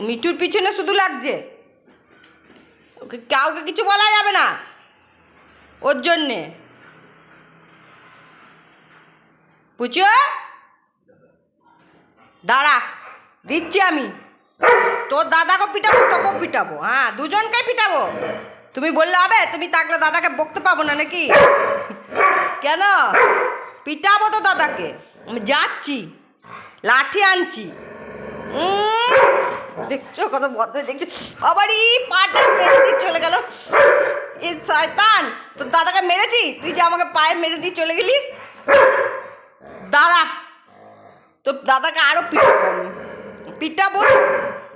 মিঠুর পিছনে শুধু লাগছে, ওকে কাউকে কিছু বলা যাবে না ওর জন্যে। পুচো দাঁড়া, দিচ্ছি আমি। তোর দাদাকে পিটাবো, তোকেও পিটাবো। হ্যাঁ, দুজনকেই পিটাবো। তুমি বললে হবে? তুমি থাকলে দাদাকে বকতে পাবো না নাকি? কেন? পিটাবো তো দাদাকে। আমি যাচ্ছি, লাঠি আনছি। দেখছো কত বদলে, দেখছো আবারই পাটা মেরে দিয়ে চলে গেল। এ শয়তান, তোর দাদাকে মেরেছি, তুই যে আমাকে পায়ে মেরে দিয়ে চলে গেলি। দাঁড়া, তোর দাদাকে আরো পিটাবো আমি। পিটাবো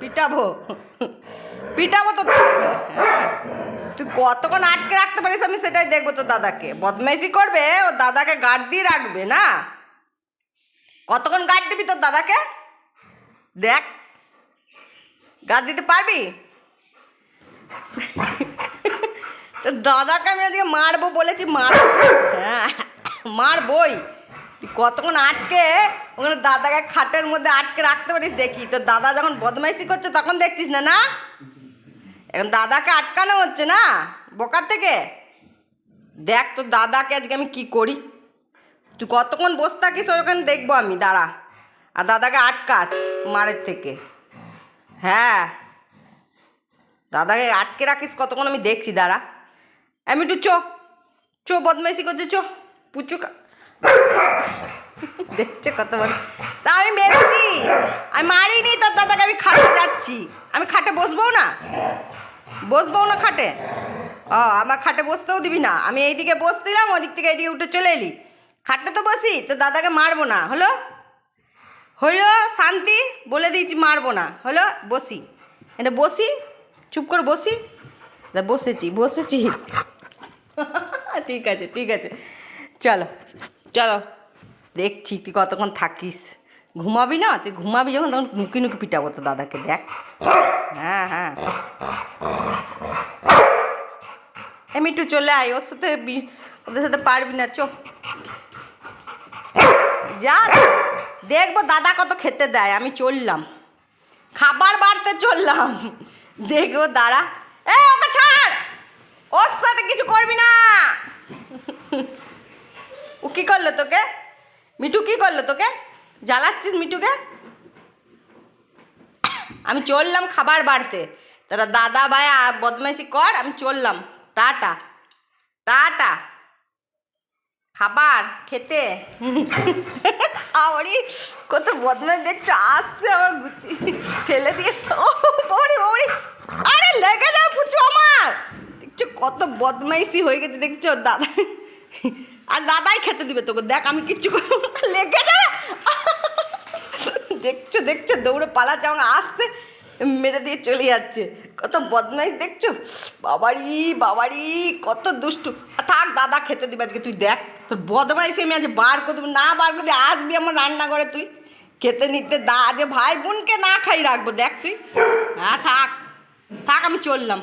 পিটাবো পিটাবো তো দাদাকে। তুই কতক্ষণ আটকে রাখতে পারিস আমি সেটাই দেখবো। তোর দাদাকে বদমাইশি করবে, ও দাদাকে গার্ড দিয়ে রাখবে না। কতক্ষণ গার্ড দিবি তোর দাদাকে? দেখ, গার্ড দিতে পারবি? তোর দাদাকে আমি আজকে মারবো বলেছি, মারবো। হ্যাঁ, মারবই। তুই কতক্ষণ আটকে ওখানে দাদাকে খাটের মধ্যে আটকে রাখতে পারিস দেখি। তোর দাদা যখন বদমাইশি করছে তখন দেখছিস না? না, এখন দাদাকে আটকানো হচ্ছে না বোকার থেকে। দেখ তোর দাদাকে আজকে আমি কি করি। তুই কতক্ষণ বসে থাকিস ওখানে দেখবো আমি। দাঁড়া, আর দাদাকে আটকাস মারের থেকে। হ্যাঁ, দাদাকে আটকে রাখিস কতক্ষণ আমি দেখছি। দাঁড়া, আমি একটু চো বদমাইশি করছে, পুচু দেখছে কত বড়। তা আমি মেরেছি, আমি মারিনি তোর দাদাকে। আমি খাটে যাচ্ছি, আমি খাটে বসবো না খাটে। আমার খাটে বসতেও দিবি না। আমি এইদিকে বসছিলাম, ওদিক থেকে এইদিকে উঠে চলে এলি। খাটে তো বসি, তোর দাদাকে মারবো না। হলো শান্তি, বলে দিয়েছি মারবো না। হলো বসি, এটা বসি, চুপ করে বসি। বসেছি। ঠিক আছে, চলো দেখছি তুই কতক্ষণ থাকিস। ঘুমাবি না? তুই ঘুমাবি যখন, তখন নুকি পিটাবো তো দাদাকে। দেখ, হ্যাঁ আমি একটু চলে আয়। ওদের সাথে পারবি না। যা, দেখবো দাদা কত খেতে দেয়। আমি চললাম, খাবার বাড়তে চললাম। দেখবো, দাঁড়া। ওকে ছাড়, ওর সাথে কিছু করবি না। ও কি করলো তোকে? মিঠু কি করলো তোকে? জ্বালাচ্ছিস মিঠুকে? আমি চললাম খাবার বাড়তে। তারা দাদা ভাই বদমাইশি কর, আমি চললাম। টাটা খাবার খেতে। আরে কত বদমাইশ দেখছো, আসছে আমার গুতি ফেলে দিয়ে। ওরে আরে লেগে যাও পুচু আমার। দেখছো কত বদমাইশি হয়ে গেছে, দেখছো দাদা। আর দাদাই খেতে দিবে তোকে। দেখ আমি কিচ্ছু লেগে যাবে। দেখছো দৌড়ে পালাচ্ছে, আমাকে আসছে, মেরে দিয়ে চলে যাচ্ছে। কত বদমাইশ দেখছো। বাবারি কত দুষ্টু। থাক, দাদা খেতে দিবে আজকে। তুই দেখ তোর বদমাইশি আমি আজ বার করে দেবো। না বার করে দিয়ে আসবি আমার রান্নাঘরে তুই খেতে নিতে। আজ ভাই বোনকে না খাই রাখবো। দেখ তুই। হ্যাঁ থাক, আমি চললাম।